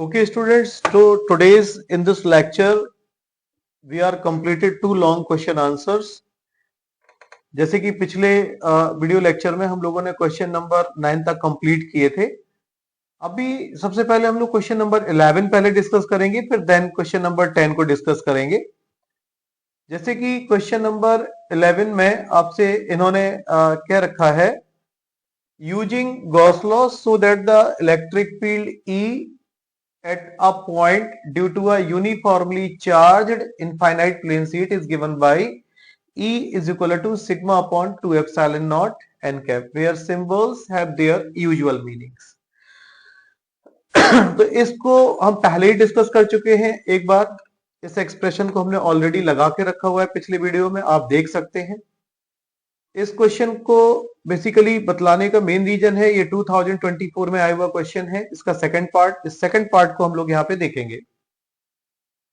Okay, students. So today's in this lecture we are completed two long question answers. जैसे कि पिछले video lecture में हम लोगों ने क्वेश्चन नंबर 9 तक कंप्लीट किए थे। अभी सबसे पहले हम लोग क्वेश्चन नंबर 11 पहले डिस्कस करेंगे, फिर देन क्वेश्चन नंबर 10 को डिस्कस करेंगे। जैसे कि क्वेश्चन नंबर 11 में आपसे इन्होंने क्या रखा है, using Gauss law so that the electric field E at a point due to a uniformly charged infinite plane sheet is given by E is equal to sigma upon 2 epsilon naught n cap, where symbols have their usual meanings. तो इसको हम पहले ही discuss कर चुके हैं एक बार। इस expression को हमने ऑलरेडी लगा के रखा हुआ है पिछले वीडियो में, आप देख सकते हैं। इस क्वेश्चन को बेसिकली बतलाने का मेन रीजन है, ये 2024 में आया हुआ क्वेश्चन है, इसका सेकंड पार्ट। इस सेकंड पार्ट को हम लोग यहाँ पे देखेंगे।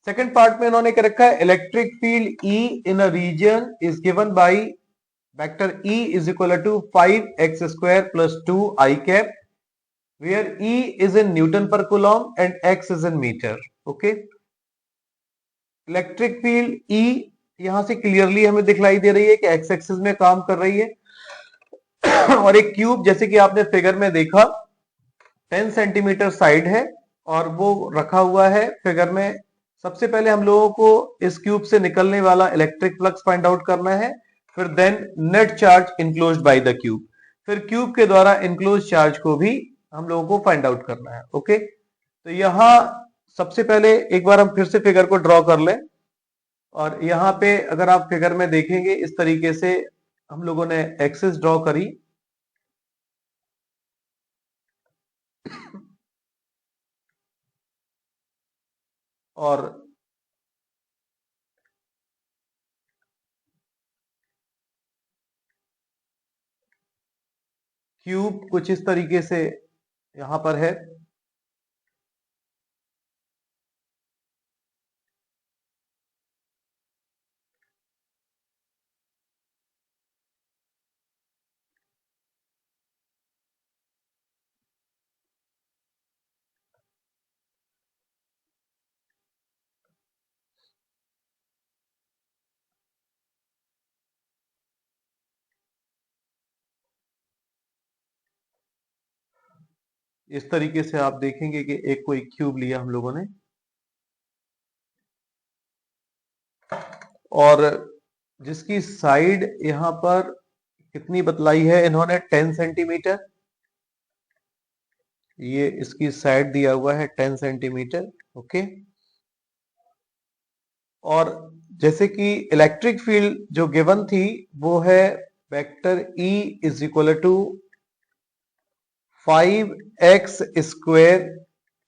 सेकंड पार्ट में इन्होंने क्या रखा है, electric field E in a region is given by vector E is equal to 5x square plus 2 I cap, where E is in newton per coulomb and x is in metre. Okay, electric field E यहां से clearly हमें दिखलाई दे रही है कि x axis में काम कर रही है और एक क्यूब, जैसे कि आपने फिगर में देखा, 10 सेंटीमीटर साइड है और वो रखा हुआ है फिगर में। सबसे पहले हम लोगों को इस क्यूब से निकलने वाला इलेक्ट्रिक फ्लक्स फाइंड आउट करना है, फिर then net charge enclosed by the cube, फिर क्यूब के द्वारा इनक्लोज चार्ज को भी हम लोगों को फाइंड आउट करना है। ओके, तो यहां सबसे पहले एक बार हम फिर से फिगर को ड्रॉ कर लें, और यहाँ पे अगर आप फिगर में देखेंगे इस तरीके से हम लोगों ने एक्सिस ड्रॉ करी और क्यूब कुछ इस तरीके से यहां पर है। इस तरीके से आप देखेंगे कि एक कोई क्यूब लिया हम लोगों ने और जिसकी साइड यहां पर कितनी बतलाई है इन्होंने, 10 सेंटीमीटर। ये इसकी साइड दिया हुआ है 10 सेंटीमीटर। ओके, और जैसे कि इलेक्ट्रिक फील्ड जो गिवन थी वो है vector E is equal to 5x square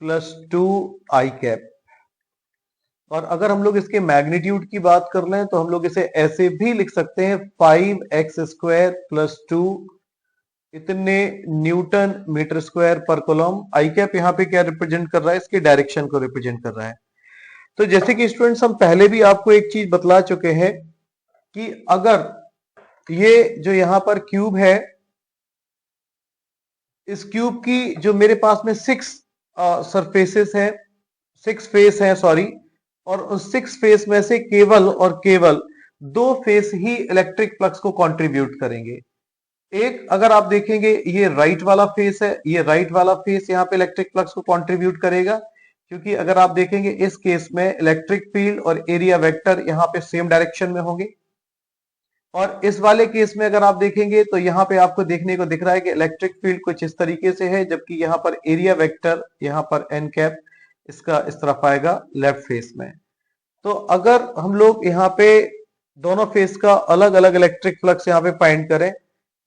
plus 2 I cap. और अगर हम लोग इसके मैग्नीट्यूड की बात कर लें तो हम लोग इसे ऐसे भी लिख सकते हैं, 5x स्क्वायर प्लस 2 इतने न्यूटन मीटर स्क्वायर पर कूलम। आई कैप यहाँ पे क्या रिप्रेजेंट कर रहा है, इसकी डायरेक्शन को रिप्रेजेंट कर रहा है। तो जैसे कि स्टूडेंट्स हम पहले भी आपको एक चीज बतला चुके हैं कि अगर ये जो यहां पर क्यूब है, इस क्यूब की जो मेरे पास में 6 सरफेसेस है, 6 फेस है सॉरी, और उस 6 फेस में से केवल और केवल 2 फेस ही इलेक्ट्रिक फ्लक्स को कंट्रीब्यूट करेंगे। एक अगर आप देखेंगे ये राइट वाला फेस है, ये राइट वाला फेस यहाँ पे इलेक्ट्रिक फ्लक्स को कंट्रीब्यूट करेगा, क्योंकि अगर आप देखेंगे इस केस में इलेक्ट्रिक फील्ड और एरिया वेक्टर यहाँ पे सेम डायरेक्शन में होंगे। और इस वाले केस में अगर आप देखेंगे तो यहाँ पे आपको देखने को दिख रहा है कि इलेक्ट्रिक फील्ड कुछ इस तरीके से है, जबकि यहाँ पर एरिया वेक्टर यहाँ पर एन कैप इसका इस तरफ आएगा लेफ्ट फेस में। तो अगर हम लोग यहाँ पे दोनों फेस का अलग अलग इलेक्ट्रिक फ्लक्स यहाँ पे फाइंड करें,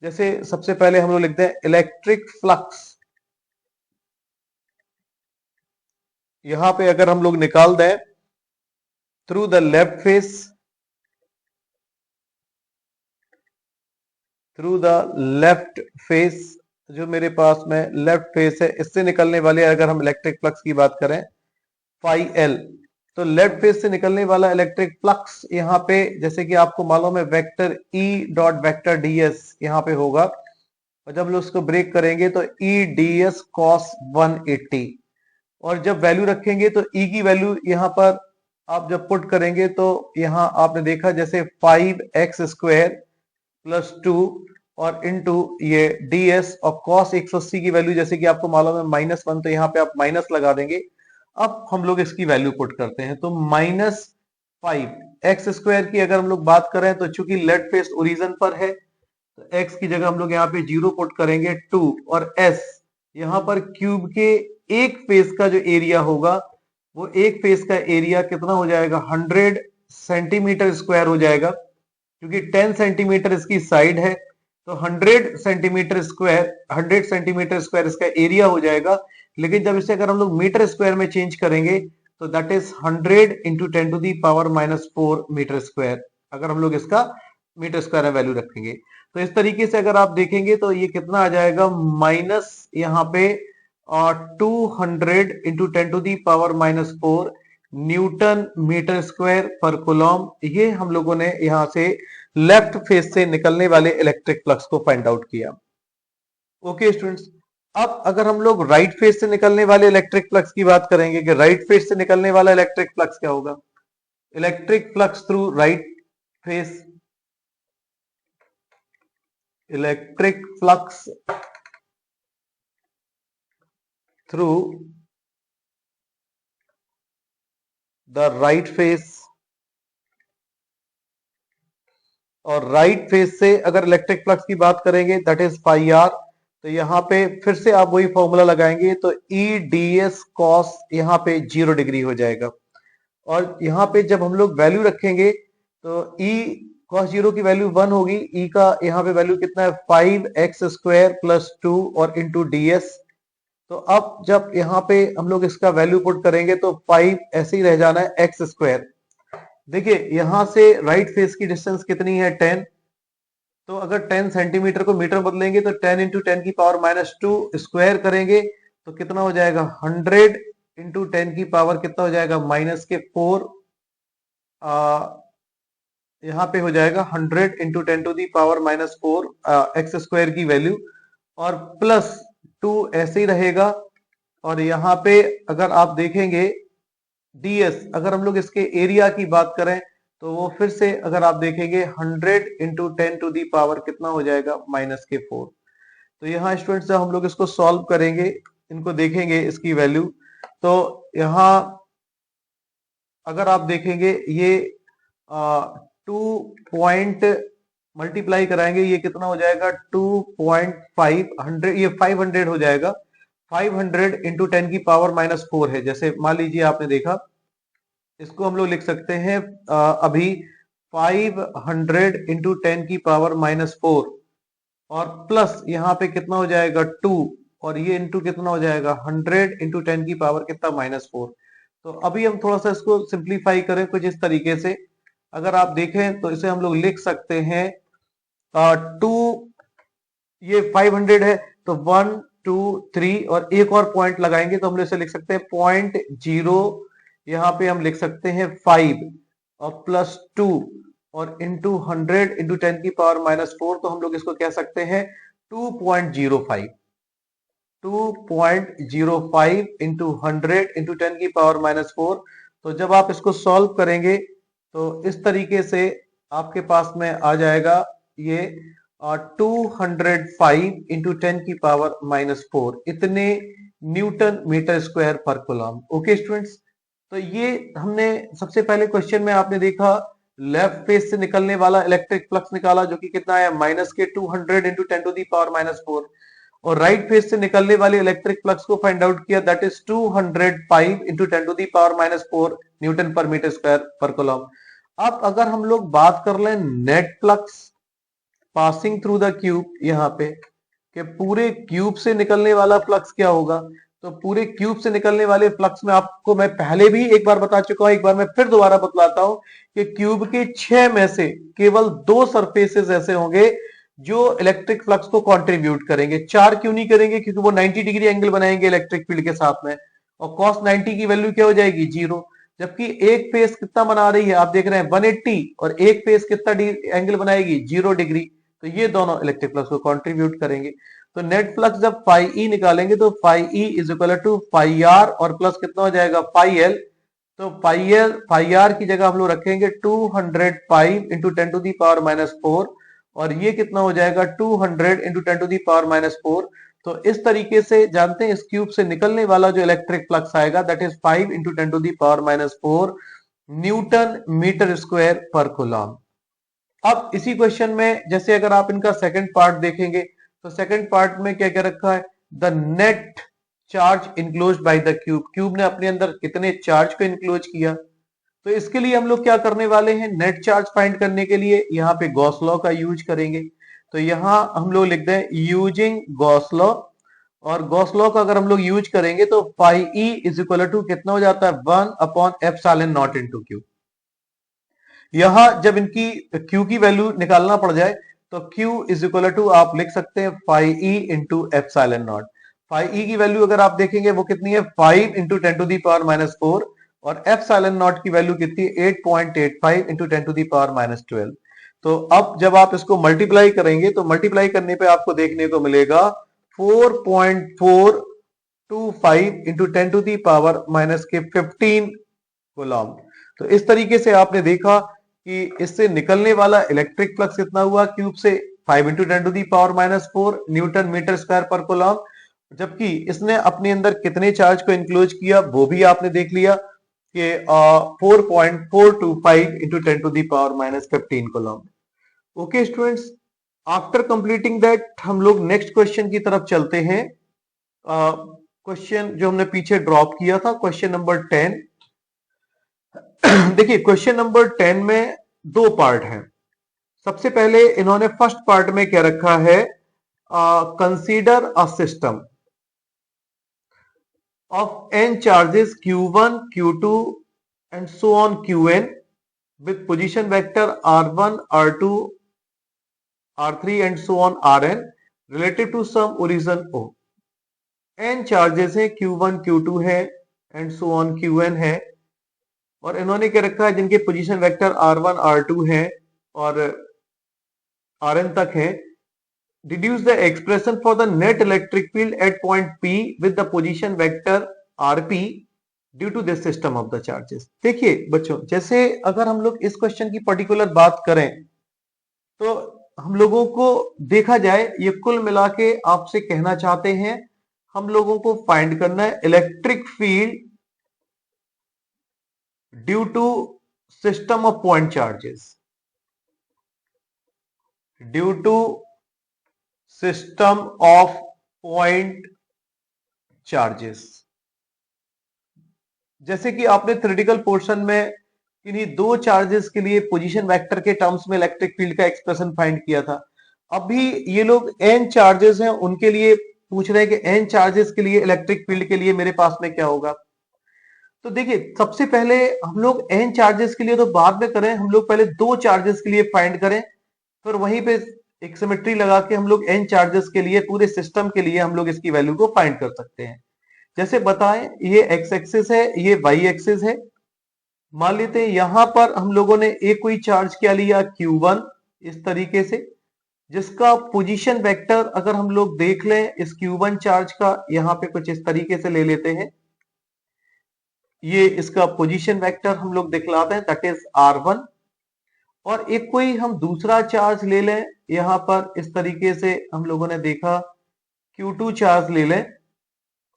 जैसे सबसे पहले हम लोग लिखते हैं इलेक्ट्रिक फ्लक्स, यहां पे अगर हम लोग निकाल दें through the left face, through the left face, जो मेरे पास में लेफ्ट फेस है इससे निकलने वाले अगर हम इलेक्ट्रिक फ्लक्स की बात करें फाई एल, तो लेफ्ट फेस से निकलने वाला इलेक्ट्रिक फ्लक्स यहाँ पे जैसे कि आपको मालूम है vector E dot vector ds यहाँ पे होगा, और जब लोग उसको ब्रेक करेंगे तो E ds cos 180, और जब वैल्यू रखेंगे तो ई की वैल्यू यहाँ पर आप जब पुट करेंगे तो यहाँ आपने देखा जैसे 5x² प्लस 2 और इनटू ये ds और cos 180 की वैल्यू जैसे कि आपको मालूम है -1, तो यहाँ पे आप माइनस लगा देंगे। अब हम लोग इसकी वैल्यू पुट करते हैं तो -5x² की अगर हम लोग बात करें तो चूंकि लेड फेस ओरिजिन पर है तो x की जगह हम लोग यहाँ पे 0 पुट करेंगे 2 और s यहाँ पर क्यूब के एक फेस का जो एरिया होगा वो एक फेस का एरिया कितना हो जाएगा 100 सेंटीमीटर स्क्वायर हो जाएगा, क्योंकि 10 सेंटीमीटर इसकी साइड है तो 100 सेंटीमीटर स्क्वायर इसका एरिया हो जाएगा। लेकिन जब इसे अगर हम लोग मीटर स्क्वायर में चेंज करेंगे तो that is 100 into 10⁻⁻⁴ metre square, अगर हम लोग इसका मीटर स्क्वायर में वैल्यू रखेंगे। तो इस तरीके से अगर आप देखेंगे तो ये कितना आ जाएगा माइनस यहाँ पे 200 इंटू 10⁻⁻⁴ न्यूटन मीटर स्क्वायर पर कूलम। ये हम लोगों ने यहां से लेफ्ट फेस से निकलने वाले इलेक्ट्रिक फ्लक्स को फाइंड आउट किया। ओके स्टूडेंट्स, अब अगर हम लोग राइट फेस से निकलने वाले इलेक्ट्रिक फ्लक्स की बात करेंगे कि राइट फेस से निकलने वाला इलेक्ट्रिक फ्लक्स क्या होगा। Electric flux through right face, electric flux through the right face, और राइट फेस से अगर इलेक्ट्रिक फ्लक्स की बात करेंगे दैट इज पाई आर। तो यहाँ पे फिर से आप वही फॉर्मूला लगाएंगे तो ई डी एस कॉस यहाँ पे 0 डिग्री हो जाएगा। और यहाँ पे जब हम लोग वैल्यू रखेंगे तो ई कॉस 0 की वैल्यू 1 होगी, ई का यहाँ पे वैल्यू कितना है 5x² प्लस 2 और इंटू डी एस। तो अब जब यहाँ पे हम लोग इसका वैल्यू पुट करेंगे तो 5 ऐसे ही रह जाना है x²। देखिए यहां से राइट फेस की डिस्टेंस कितनी है 10, तो अगर 10 सेंटीमीटर को मीटर बदलेंगे तो 10 इंटू 10⁻⁻2 स्क्वायर करेंगे तो कितना हो जाएगा 100 इंटू 10 की पावर कितना हो जाएगा -4। यहाँ पे हो जाएगा 100 इंटू 10⁻⁻4 x² की वैल्यू और प्लस 2 ऐसे ही रहेगा। और यहाँ पे अगर आप देखेंगे ds, अगर हम लोग इसके एरिया की बात करें तो वो फिर से अगर आप देखेंगे 100 इंटू 10 टू दी पावर कितना हो जाएगा -4। तो यहाँ स्टूडेंट्स जब हम लोग इसको सॉल्व करेंगे, इनको देखेंगे इसकी वैल्यू, तो यहाँ अगर आप देखेंगे ये 2 पॉइंट मल्टीप्लाई कराएंगे ये कितना हो जाएगा 2.500, ये 500 हो जाएगा। 500 इंटू 10⁻⁻4 है। जैसे मान लीजिए आपने देखा, इसको हम लोग लिख सकते हैं अभी 500 इंटू 10⁻⁻4 और प्लस यहाँ पे कितना हो जाएगा 2 और ये इंटू कितना हो जाएगा 100 इंटू 10 की पावर कितना -4। तो अभी हम थोड़ा सा इसको सिंप्लीफाई करें कुछ इस तरीके से, अगर आप देखें तो इसे हम लोग लिख सकते हैं 2, ये 500 है तो 1 2 3 और एक और पॉइंट लगाएंगे तो हम इसे लिख सकते हैं 0.0, यहाँ पे हम लिख सकते हैं 5 और प्लस 2 और इंटू 100 इंटू 10⁻⁻4, तो हम लोग इसको कह सकते हैं 2.05 इंटू 100 इंटू 10⁻⁻4। तो जब आप इसको सॉल्व करेंगे तो इस तरीके से आपके पास में आ जाएगा ये 205 इंटू 10⁻⁻4 इतने न्यूटन मीटर स्क्वायर पर कूलम। ओके स्टूडेंट्स, तो ये हमने सबसे पहले क्वेश्चन में आपने देखा लेफ्ट फेस से निकलने वाला इलेक्ट्रिक फ्लक्स निकाला जो कि कितना है -200 इंटू 10⁻⁴, और राइट फेस से निकलने वाले इलेक्ट्रिक फ्लक्स को फाइंड आउट किया दैट इज 205 इंटू 10⁻⁴ न्यूटन पर मीटर स्क्वायर पर कूलम। अब अगर हम लोग बात कर लें net flux passing through the cube, यहाँ पे कि पूरे क्यूब से निकलने वाला फ्लक्स क्या होगा, तो पूरे क्यूब से निकलने वाले फ्लक्स में आपको मैं पहले भी एक बार बता चुका हूं, एक बार मैं फिर दोबारा बतलाता हूं कि क्यूब के 6 में से केवल 2 सरफेसेस ऐसे होंगे जो इलेक्ट्रिक फ्लक्स को कंट्रीब्यूट करेंगे। 4 क्यों नहीं करेंगे, क्योंकि वो 90 डिग्री एंगल बनाएंगे इलेक्ट्रिक फील्ड के साथ में, और cos 90 की वैल्यू क्या हो जाएगी 0। जबकि एक फेस कितना बना रही है आप देख रहे हैं 180, और एक फेस कितना एंगल बनाएगी 0 डिग्री, तो ये दोनों इलेक्ट्रिक फ्लक्स को कंट्रीब्यूट करेंगे। तो नेट फ्लक्स जब फाई ई निकालेंगे तो phi E is equal to phi R और प्लस कितना हो जाएगा फाई एल। तो फाई आर की जगह हम लोग रखेंगे 205 इंटू 10 टू दी पावर -4 और ये कितना हो जाएगा 200 इंटू 10 टू दी पावर -4। तो इस तरीके से जानते हैं इस क्यूब से निकलने वाला जो इलेक्ट्रिक फ्लक्स आएगा that is 5 into 10 to the power -4 newton metre square पर कूलम। अब इसी क्वेश्चन में जैसे अगर आप इनका सेकंड पार्ट देखेंगे तो सेकंड पार्ट में क्या क्या रखा है, the net charge enclosed by the cube, cube ने अपने अंदर कितने चार्ज को इनक्लोज किया। तो इसके लिए हम लोग क्या करने वाले हैं, नेट चार्ज फाइंड करने के लिए यहाँ पे गॉस लॉ का यूज करेंगे। तो यहाँ हम लोग लिख दें यूजिंग गॉस लॉ, और गॉस लॉ का अगर हम लोग यूज करेंगे तो phi E is equal to कितना हो जाता है 1/एप्सिलॉन नॉट इनटू क्यू। यहां जब इनकी Q की वैल्यू निकालना पड़ जाए तो Q इज इक्वल टू आप लिख सकते हैं phi E into epsilon naught. Phi E की वैल्यू अगर आप देखेंगे वो कितनी है 5 इंटू 10 टू दी पावर -4 और एप्सिलॉन नॉट की वैल्यू कितनी है 8.85 इंटू 10 टू दी पावर -12। तो अब जब आप इसको मल्टीप्लाई करेंगे तो मल्टीप्लाई करने पे आपको देखने को मिलेगा 4.425 into 10 to the power -15 coulomb. तो इस तरीके से आपने देखा कि इससे निकलने वाला इलेक्ट्रिक फ्लक्स कितना हुआ क्यूब से 5 into 10 to the power -4 newton metre square पर कूलम, जबकि इसने अपने अंदर कितने चार्ज को इंक्लोज किया वो भी आपने देख लिया कि 4.425 into 10 to the power -15 coulomb. Okay students, after completing that हम लोग नेक्स्ट क्वेश्चन की तरफ चलते हैं। क्वेश्चन जो हमने पीछे ड्रॉप किया था क्वेश्चन नंबर 10। देखिए क्वेश्चन नंबर 10 में दो पार्ट हैं। सबसे पहले इन्होंने फर्स्ट पार्ट में क्या रखा है, consider a system of n charges q1 q2 and so on qn with position vector r1 r2 r3 and so on rn relative to some origin o। n charges है q1 q2 है and so on qn है, और इन्होंने क्या रखा है जिनके position vector r1 r2 है और rn तक है। Deduce the expression for the net electric field at point p with the position vector rp due to this system of the charges. देखिए बच्चों, जैसे अगर हम लोग इस क्वेश्चन की पर्टिकुलर बात करें तो हम लोगों को देखा जाए ये कुल मिला के आपसे कहना चाहते हैं हम लोगों को फाइंड करना है electric field due to system of point charges, due to system of point charges. जैसे कि आपने थ्योरेटिकल पोर्शन में किन्हीं दो चार्जेस के लिए पोजीशन वेक्टर के टर्म्स में इलेक्ट्रिक फील्ड का एक्सप्रेशन फाइंड किया था। अभी ये लोग n चार्जेस हैं उनके लिए पूछ रहे हैं कि n चार्जेस के लिए इलेक्ट्रिक फील्ड के लिए मेरे पास में क्या होगा। तो देखिए सबसे पहले हम लोग n चार्जेस के लिए तो बाद में करें, हम लोग पहले दो चार्जेस के लिए फाइंड करें, फिर वहीं पे एक सिमेट्री लगा के हम लोग n चार्जेस के लिए पूरे सिस्टम के लिए हम लोग इसकी वैल्यू को फाइंड कर सकते हैं। जैसे बताएं ये x एक्सिस है, ये y एक्सिस है। मान लेते हैं यहां पर हम लोगों ने एक कोई चार्ज क्या लिया q1 इस तरीके से, जिसका पोजीशन वेक्टर अगर हम लोग देख लें इस q1 चार्ज का यहां पे कुछ इस तरीके से ले लेते हैं, ये इसका पोजीशन वेक्टर हम लोग दिखलाते हैं दैट इज r1। और एक कोई हम दूसरा चार्ज ले लें, यहां पर इस तरीके से हम लोगों ने देखा q2 चार्ज ले लें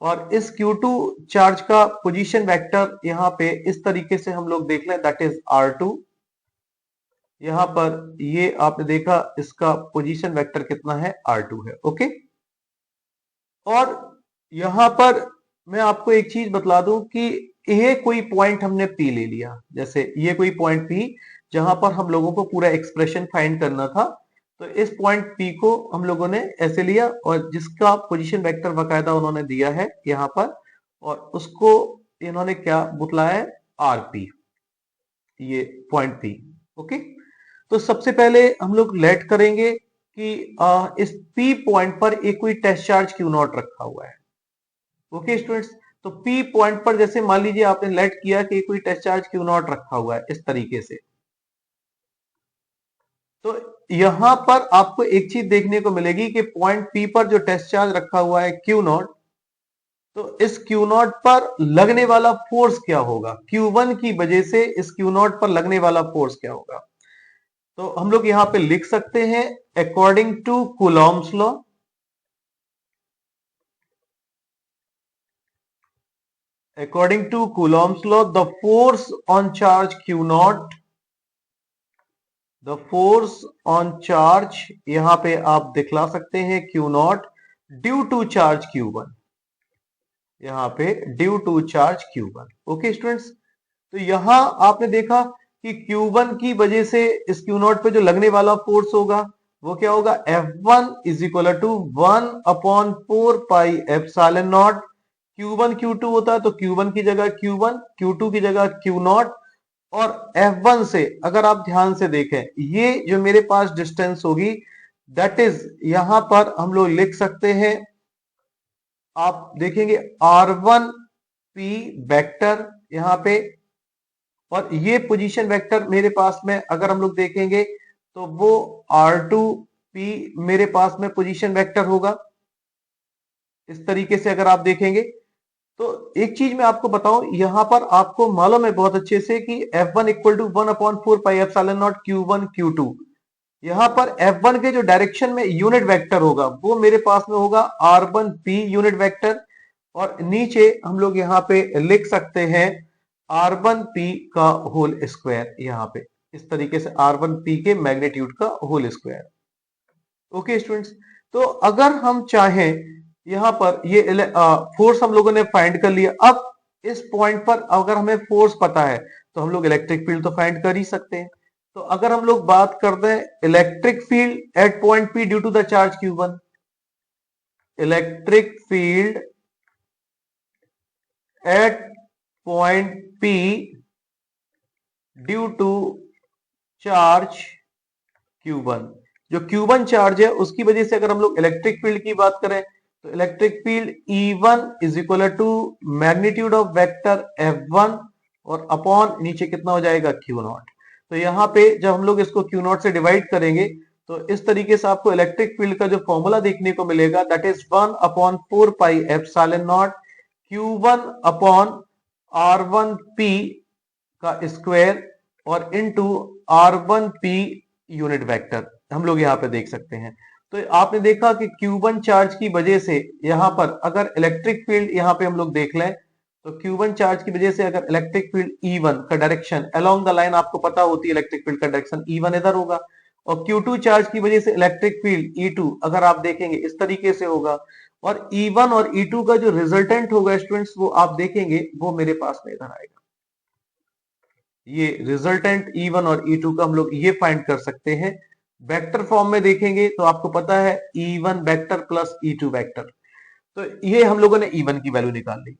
और इस q2 चार्ज का पोजीशन वेक्टर यहां पे इस तरीके से हम लोग देख लें दैट इज r2। यहां पर ये आपने देखा इसका पोजीशन वेक्टर कितना है r2 है। ओके, और यहां पर मैं आपको एक चीज बतला दूं कि ये कोई पॉइंट हमने P ले लिया, जैसे ये कोई पॉइंट P जहां पर हम लोगों को पूरा एक्सप्रेशन फाइंड करना था, तो इस पॉइंट P को हम लोगों ने ऐसे लिया और जिसका पोजीशन वेक्टर बकायदा उन्होंने दिया है यहां पर, और उसको इन्होंने क्या बतलाया है RP, ये पॉइंट P। ओके, तो सबसे पहले हम लोग लेट करेंगे कि इस P पॉइंट पर एक कोई टेस्ट चार्ज Q0 रखा हुआ है। ओके स्टूडेंट्स, तो P पॉइंट पर जैसे मान लीजिए आपने लेट किया कि कोई टेस्ट चार्ज Q0 रखा हुआ है इस तरीके से, तो यहां पर आपको एक चीज देखने को मिलेगी कि पॉइंट पी पर जो टेस्ट चार्ज रखा हुआ है क्यू नॉट, तो इस क्यू नॉट पर लगने वाला फोर्स क्या होगा, Q1 की वजह से इस क्यू नॉट पर लगने वाला फोर्स क्या होगा। तो हम लोग यहां पे लिख सकते हैं according to Coulomb's law, according to Coulomb's law, the force on charge Q naught, the force on charge यहां पे आप दिखला सकते हैं Q naught due to charge Q1, यहां पे due to charge Q1। Okay students, तो यहां आपने देखा कि Q1 की वजह से इस Q naught पे जो लगने वाला फोर्स होगा वो क्या होगा, F1 is equal to 1/4 pi epsilon naught. Q1 Q2 होता है तो Q1 की जगह Q1, Q2 की जगह Q नॉट, और F1 से अगर आप ध्यान से देखें ये जो मेरे पास डिस्टेंस होगी दैट इज यहां पर हम लोग लिख सकते हैं, आप देखेंगे R1 P वेक्टर यहां पे, और ये पोजीशन वेक्टर मेरे पास में अगर हम लोग देखेंगे तो वो R2 P मेरे पास में पोजीशन वेक्टर होगा। इस तरीके से अगर आप देखेंगे तो एक चीज मैं आपको बताऊं, यहां पर आपको मालूम है बहुत अच्छे से कि F1 equal to 1/4 pi epsilon naught Q1 Q2, यहां पर F1 के जो डायरेक्शन में यूनिट वेक्टर होगा वो मेरे पास में होगा R1 P यूनिट वेक्टर, और नीचे हम लोग यहां पे लिख सकते हैं R1 P का होल स्क्वायर, यहां पे इस तरीके से R1 P के मैग्नीट्यूड का होल स्क्वायर। ओके स्टूडेंट्स, तो अगर हम चाहें यहां पर ये फोर्स हम लोगों ने फाइंड कर लिया, अब इस पॉइंट पर अगर हमें फोर्स पता है तो हम लोग इलेक्ट्रिक फील्ड तो फाइंड कर ही सकते हैं। तो अगर हम लोग बात करते हैं electric field at point P due to the charge Q1, electric field at point P due to charge Q1, जो Q1 चार्ज है उसकी वजह से अगर हम लोग इलेक्ट्रिक फील्ड की बात करें तो electric field E1 is equal to magnitude of vector F1 और अपॉन नीचे कितना हो जाएगा Q नॉट। तो यहां पे जब हम लोग इसको Q नॉट से डिवाइड करेंगे तो इस तरीके से आपको इलेक्ट्रिक फील्ड का जो फॉर्मूला देखने को मिलेगा that is 1/4 pi epsilon naught Q1 upon R1 P का स्क्वायर और into R1 P unit vector हम लोग यहाँ पे देख सकते हैं। तो आपने देखा कि Q1 चार्ज की वजह से यहां पर अगर इलेक्ट्रिक फील्ड यहाँ पे हम लोग देख लें तो Q1 चार्ज की वजह से अगर इलेक्ट्रिक फील्ड E1 का डायरेक्शन अलोंग द लाइन आपको पता होती है इलेक्ट्रिक फील्ड का डायरेक्शन E1 इधर होगा, और Q2 चार्ज की वजह से इलेक्ट्रिक फील्ड E2 अगर आप देखेंगे इस तरीके से होगा, और E1 और E2 का जो रिजल्टेंट होगा स्टूडेंट्स वो आप देखेंगे वो मेरे पास में इधर आएगा। ये रिजल्टेंट E1 और E2 का हम लोग ये फाइंड कर सकते हैं। वेक्टर फॉर्म में देखेंगे तो आपको पता है E1 vector plus E2 vector, तो ये हम लोगों ने E1 की वैल्यू निकाल ली।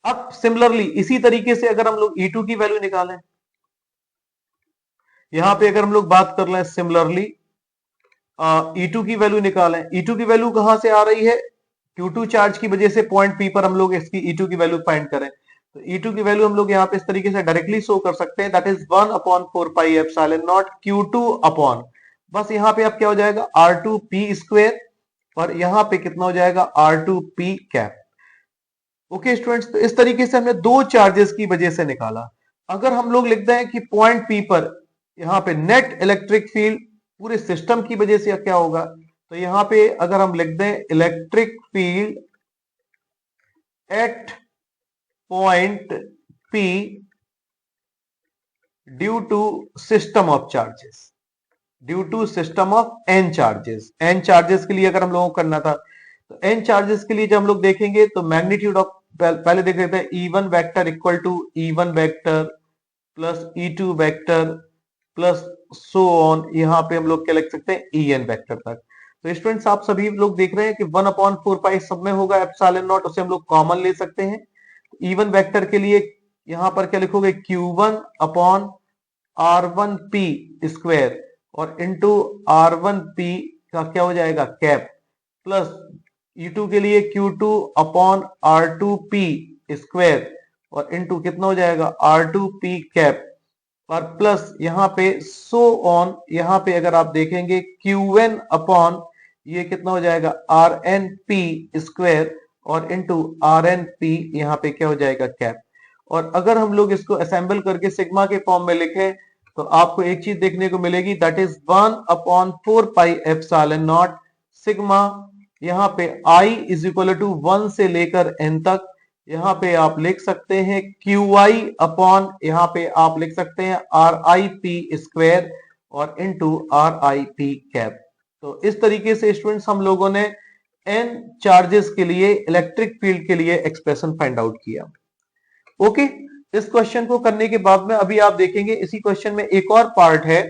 अब सिमिलरली इसी तरीके से अगर हम लोग E2 की वैल्यू निकालें, यहां पे अगर हम लोग बात कर लें सिमिलरली E2 की वैल्यू निकालें, E2 की वैल्यू कहां से आ रही है, Q2 चार्ज की वजह से पॉइंट P पर हम लोग इसकी E2 की वैल्यू फाइंड करें तो E2 की वैल्यू हम लोग यहाँ पे इस तरीके से डायरेक्टली शो कर सकते हैं that is 1/4 pi epsilon not Q2 upon, बस यहाँ पे अब क्या हो जाएगा R2 P स्क्वायर, और यहाँ पे कितना हो जाएगा R2 P cap. Okay students, तो इस तरीके से हमने दो चार्जेस की वजह से निकाला। अगर हम लोग लिखते हैं कि पॉइंट P पर यहाँ पे नेट इलेक्ट्रिक फील्ड पूरे सिस्टम की वजह से क्या होगा, तो यहाँ पे अगर हम लिख दें electric field at point P due to system of charges, due to system of n charges, n charges के लिए अगर हम लोगों को करना था तो n चार्जेस के लिए जब हम लोग देखेंगे तो मैग्नीट्यूड ऑफ पहले देख लेते हैं E1 vector equal to E1 vector plus E2 vector plus so on, यहाँ पे हम लोग क्या लिख सकते हैं En वेक्टर तक। तो स्टूडेंट्स आप सभी लोग देख रहे हैं कि 1/4 पाई सब में होगा एप्सिलॉन नॉट, उसे हम लोग कॉमन ले सकते हैं। E1 वेक्टर के लिए यहां पर क्या लिखोगे Q1 upon R1 P square और इंटू R1 P का क्या हो जाएगा कैप, प्लस E2 के लिए Q2 upon R2 P square और इंटू कितना हो जाएगा R2 P कैप, और प्लस यहाँ पे सो ऑन, यहाँ पे अगर आप देखेंगे Qn अपॉन ये कितना हो जाएगा Rnp स्क्वायर और इनटू Rnp यहाँ पे क्या हो जाएगा कैप। और अगर हम लोग इसको असेंबल करके सिग्मा के फॉर्म में लिखें तो आपको एक चीज देखने को मिलेगी, that is 1/4 pi epsilon not sigma. यहाँ पे I इज इक्वल टू 1 से लेकर n तक, यहाँ पे आप लिख सकते हैं QI अपॉन यहाँ पे आप लिख सकते हैं RIP स्क्वायर और इनटू RIP कैप। तो इस तरीके से स्टूडेंट्स हम लोगों ने n चार्जेस के लिए इलेक्ट्रिक फील्ड के लिए एक्सप्रेशन फाइंड आउट किया। ओके, इस क्वेश्चन को करने के बाद में अभी आप देखेंगे इसी क्वेश्चन में एक और पार्ट है।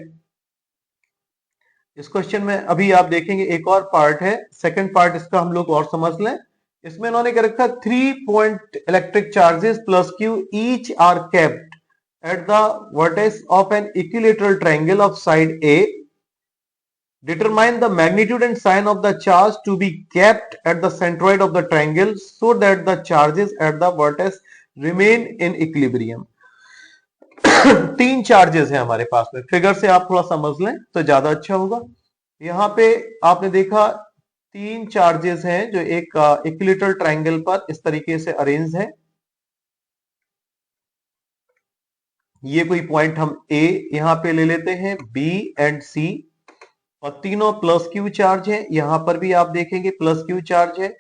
इस क्वेश्चन में अभी आप देखेंगे एक और पार्ट है, सेकंड पार्ट इसका हम लोग और समझ लें। इसमें इन्होंने क्या रखा, 3 point electric charges plus Q each are kept at the vertex of an equilateral triangle of side A. Determine the magnitude and sign of the charge to be kept at the centroid of the triangle so that the charges at the vertex remain in equilibrium. 3 charges हैं हमारे पास में, figure से आप थोड़ा समझ लें तो ज्यादा अच्छा होगा। यहाँ पे आपने देखा 3 चार्जेस हैं जो एक इक्विलेटरल ट्रायंगल पर इस तरीके से अरेंज है। ये कोई पॉइंट हम ए यहाँ पे ले लेते हैं, बी एंड सी, और तीनों प्लस क्यू चार्ज है। यहां पर भी आप देखेंगे प्लस क्यू चार्ज है,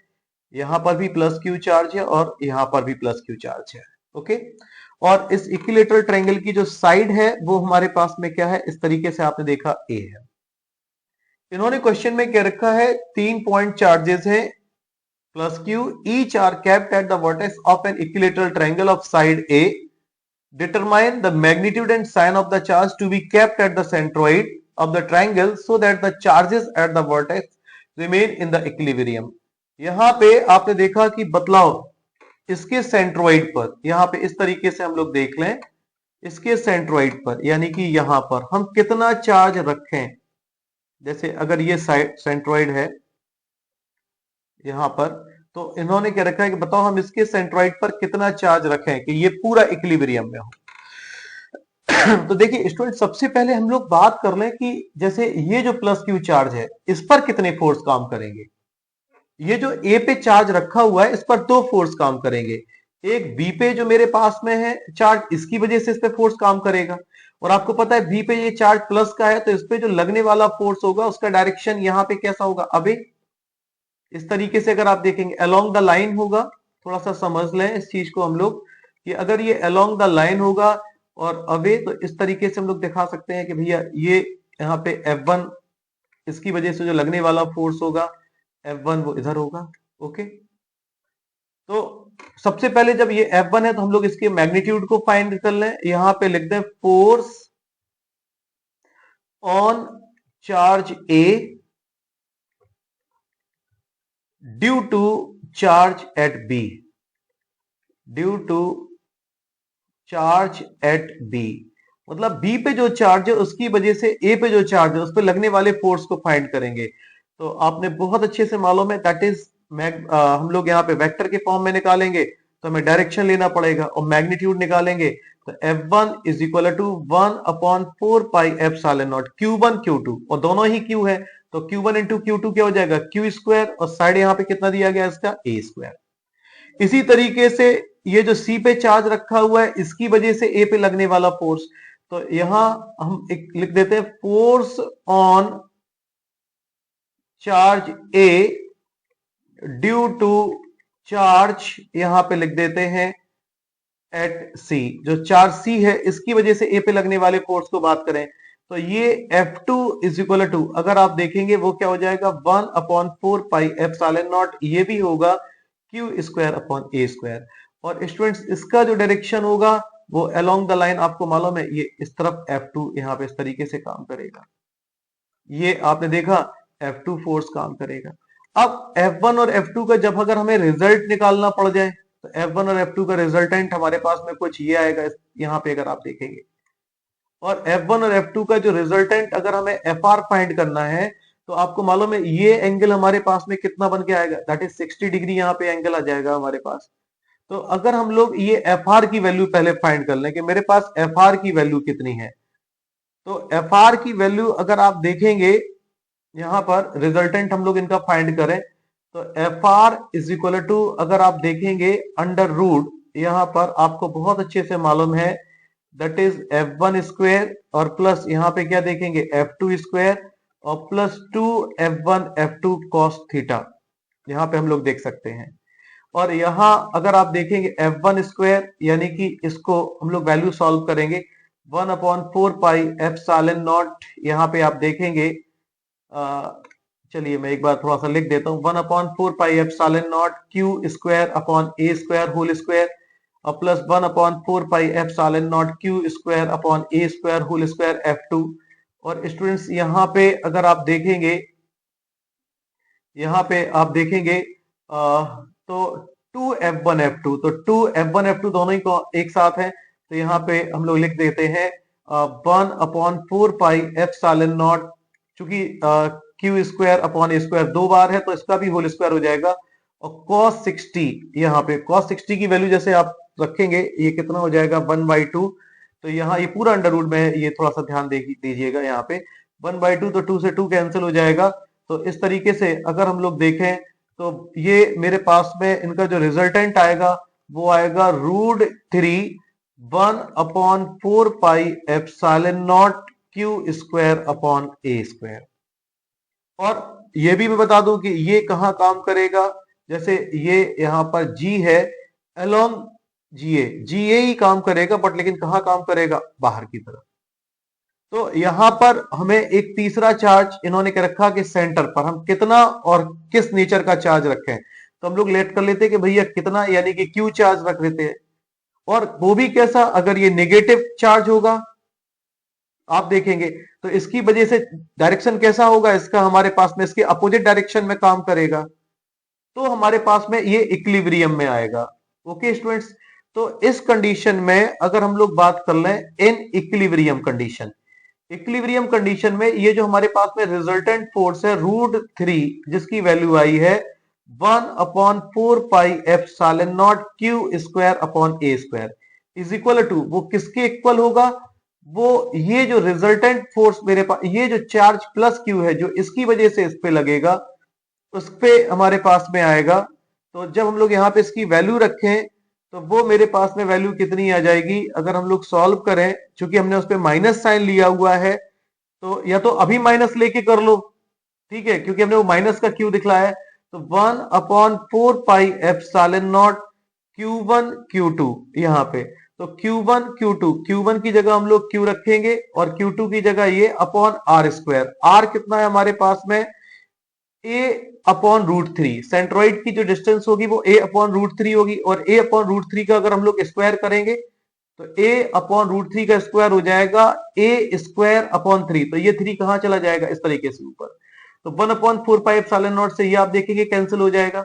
यहां पर भी प्लस क्यू चार्ज है और यहां पर भी प्लस क्यू चार्ज है। ओके, और इस इक्विलेटरल ट्रायंगल की जो साइड है वो हमारे पास में क्या है, इस तरीके से आपने देखा ए है। इन्होंने क्वेश्चन में क्या रखा है, 3 पॉइंट चार्जेस है plus Q each are kept at the vertex of an equilateral triangle of side A. Determine the magnitude and sign of the charge to be kept at the centroid of the triangle so that the charges at the vertex remain in the equilibrium. यहां पे आपने देखा कि बदलाव इसके centroid पर, यहां पे इस तरीके से हम लोग देख लें, इसके सेंट्रोइड पर यानी कि यहां पर हम कितना चार्ज रखें। जैसे अगर ये सेंट्रोइड है यहां पर, तो इन्होंने क्या रखा है कि बताओ हम इसके सेंट्रोइड पर कितना चार्ज रखें कि ये पूरा इक्विलिब्रियम में हो। तो देखिए स्टूडेंट, सबसे पहले हम लोग बात कर लें कि जैसे ये जो प्लस क्यू चार्ज है इस पर कितने फोर्स काम करेंगे। ये जो ए पे चार्ज रखा हुआ है इस पर 2 फोर्स काम करेंगे। एक बी पे जो मेरे पास में है चार्ज, इसकी वजह से इस पे फोर्स काम करेगा, और आपको पता है बी पे ये चार्ज प्लस का है तो इस पे जो लगने वाला फोर्स होगा उसका डायरेक्शन यहाँ पे कैसा होगा, अबे इस तरीके से अगर आप देखेंगे अलोंग द लाइन होगा। थोड़ा सा समझ लें इस चीज को हम लोग कि अगर ये अलोंग द लाइन होगा और अवे, तो इस तरीके से हम लोग दिखा सकते हैं कि भैया ये यहाँ पे F1 इसकी वजह से जो लगने वाला फोर्स होगा F1 वो इधर होगा। ओके, तो सबसे पहले जब ये F1 है तो हम लोग इसके मैग्नीट्यूड को फाइंड कर लें। यहाँ पे लिखते हैं force on charge A due to charge at B, due to charge at B, मतलब बी पे जो चार्ज है उसकी वजह से ए पे जो चार्ज है उस पर लगने वाले फोर्स को फाइंड करेंगे। तो आपने बहुत अच्छे से मालूम है, दैट इज हम लोग यहाँ पे वेक्टर के फॉर्म में निकालेंगे तो हमें डायरेक्शन लेना पड़ेगा, और मैग्नीट्यूड निकालेंगे तो F1 is equal to 1/4 pi epsilon naught Q1 Q2, और दोनों ही Q है तो Q1 इंटू Q2 क्या हो जाएगा Q स्क्वायर, और साइड यहाँ पे कितना दिया गया इसका A स्क्वायर। इसी तरीके से ये जो C पे चार्ज रखा हुआ है इसकी वजह से A पे लगने वाला फोर्स, तो यहां हम एक लिख देते हैं force on charge A due to charge, यहां पे लिख देते हैं एट C। जो चार्ज C है इसकी वजह से A पे लगने वाले फोर्स को बात करें तो ये F2 इज इक्वल टू, अगर आप देखेंगे वो क्या हो जाएगा 1/4 पाई एप्सिलॉन नॉट, ये भी होगा Q square upon A square. और स्टूडेंट्स इसका जो डायरेक्शन होगा वो अलोंग द लाइन, आपको मालूम है ये इस तरफ F2 यहाँ पे इस तरीके से काम करेगा, ये आपने देखा F2 फोर्स काम करेगा। अब F1 और F2 का जब अगर हमें रिजल्ट निकालना पड़ जाए तो F1 और F2 का रिजल्टेंट हमारे पास में कुछ ये आएगा यहाँ पे अगर आप देखेंगे, और F1 और F2 का जो रिजल्टेंट अगर हमें FR फाइंड करना है तो आपको मालूम है ये एंगल हमारे पास में कितना बन के आएगा, दैट इज 60 डिग्री यहाँ पे एंगल आ जाएगा हमारे पास। तो अगर हम लोग ये एफ आर की वैल्यू पहले फाइंड कर लें कि मेरे पास एफ आर की वैल्यू कितनी है, तो एफ आर की वैल्यू अगर आप देखेंगे यहां पर रिजल्टेंट हम लोग इनका फाइंड करें तो F R is equal to, अगर आप देखेंगे अंडर रूट, यहां पर आपको बहुत अच्छे से मालूम है that is F one square और प्लस यहां पे क्या देखेंगे एफ टू स्क्वेयर और plus two F one F two cos theta, यहां पे हम लोग देख सकते हैं। और यहां अगर आप देखेंगे एफ वन स्क्वेयर यानी कि इसको हम लोग वैल्यू सॉल्व करेंगे 1/4 पाई एप्सिलॉन नॉट, यहाँ पे आप देखेंगे चलिए मैं एक बार थोड़ा सा लिख देता हूं 1/4 pi epsilon naught Q square upon ए स्क्वायर होल स्क्वायर और plus 1/4 pi epsilon naught Q square upon ए square whole square F two. और स्टूडेंट्स यहाँ पे अगर आप देखेंगे, यहाँ पे आप देखेंगे तो 2f1 f2, तो 2f1 f2 दोनों ही एक साथ हैं, तो यहाँ पे हम लोग लिख देते हैं 1/4 पाई एप्सिलॉन नॉट, चूंकि क्यू स्क्वायर अपॉन ए स्क्वायर दो बार है तो इसका भी होल स्क्वायर हो जाएगा, और cos 60, यहाँ पे cos 60 की वैल्यू जैसे आप रखेंगे ये कितना हो जाएगा 1/2, तो यहाँ ये पूरा अंडर रूट में है, ये थोड़ा सा ध्यान दीजिएगा, यहाँ पे 1/2 तो 2 से 2 कैंसिल हो जाएगा। तो इस तरीके से अगर हम लोग देखें तो ये मेरे पास में इनका जो रिजल्टेंट आएगा वो आएगा √3 1/4 pi epsilon naught Q square upon ए स्क्वायर। और ये भी मैं बता दूं कि ये कहां काम करेगा, जैसे ये यहां पर जी है अलोंग जीए ही काम करेगा, बट लेकिन कहां काम करेगा बाहर की तरफ। तो यहां पर हमें एक तीसरा चार्ज इन्होंने क्या रखा कि सेंटर पर हम कितना और किस नेचर का चार्ज रखें, तो हम लोग लेट कर लेते हैं कि भैया कितना, यानी कि क्यू चार्ज रख लेते हैं। और वो भी कैसा, अगर ये नेगेटिव चार्ज होगा आप देखेंगे तो इसकी वजह से डायरेक्शन कैसा होगा इसका, हमारे पास में इसके अपोजिट डायरेक्शन में काम करेगा, तो हमारे पास में ये इक्विलिब्रियम में आएगा। ओके स्टूडेंट्स, तो इस कंडीशन में अगर हम लोग बात कर लें इन इक्विलिब्रियम कंडीशन में ये जो हमारे पास में रिजल्टेंट फोर्स है √3 जिसकी वैल्यू आई है 1/4 pi epsilon naught Q square upon A square is equal to, वो किसके इक्वल होगा, वो ये जो रिजल्टेंट फोर्स मेरे पास, ये जो चार्ज प्लस क्यू है जो इसकी वजह से इस पे लगेगा उस पे हमारे पास में आएगा। तो जब हम लोग यहाँ पे इसकी वैल्यू रखें तो वो मेरे पास में वैल्यू कितनी आ जाएगी, अगर हम लोग सॉल्व करें, क्योंकि हमने उस पे माइनस साइन लिया हुआ है तो या तो अभी माइनस लेके कर लो, ठीक है, क्योंकि हमने वो माइनस का क्यू दिखलाया है, तो 1/4 pi epsilon naught Q1 Q2 यहाँ पे, तो Q1 Q2, Q1 की जगह हम लोग Q रखेंगे और Q2 की जगह ये अपॉन आर स्क्वायर, आर कितना है हमारे पास में a/√3, सेंट्रॉइड की जो डिस्टेंस होगी वो a/√3 होगी, और a/√3 का अगर हम लोग स्क्वायर करेंगे तो a/√3 का स्क्वायर हो जाएगा a स्क्वायर अपॉन 3, तो ये 3 कहां चला जाएगा इस तरीके से ऊपर, तो 1/4 पाई एप्सिलॉन नॉट से ये आप देखेंगे कैंसिल हो जाएगा।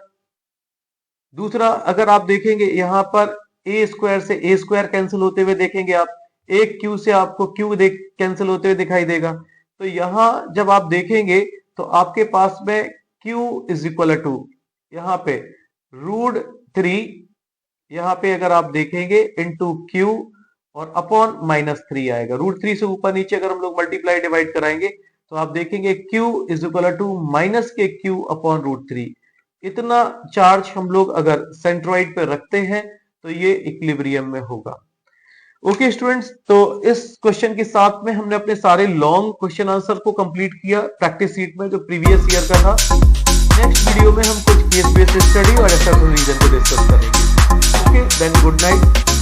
दूसरा अगर आप देखेंगे यहाँ पर ए स्क्वायर से ए स्क्वायर कैंसिल होते हुए देखेंगे आप, एक क्यू से आपको क्यू कैंसिल होते हुए दिखाई देगा, तो यहां जब आप देखेंगे तो आपके पास में Q इज इक्वल टू यहाँ पे √3, यहाँ पे अगर आप देखेंगे इंटू Q और अपॉन -3 आएगा, √3 से ऊपर नीचे अगर हम लोग मल्टीप्लाई डिवाइड कराएंगे तो आप देखेंगे Q is equal to -Q upon √3। इतना चार्ज हम लोग अगर सेंट्रॉइड पे रखते हैं तो ये इक्विलिब्रियम में होगा। ओके स्टूडेंट्स, तो इस क्वेश्चन के साथ में हमने अपने सारे लॉन्ग क्वेश्चन आंसर को कंप्लीट किया प्रैक्टिस सीट में जो प्रीवियस ईयर का था। नेक्स्ट वीडियो में हम कुछ केस बेस्ड स्टडी और एक्सरसाइज रीजन को डिस्कस करेंगे। Okay then, good night.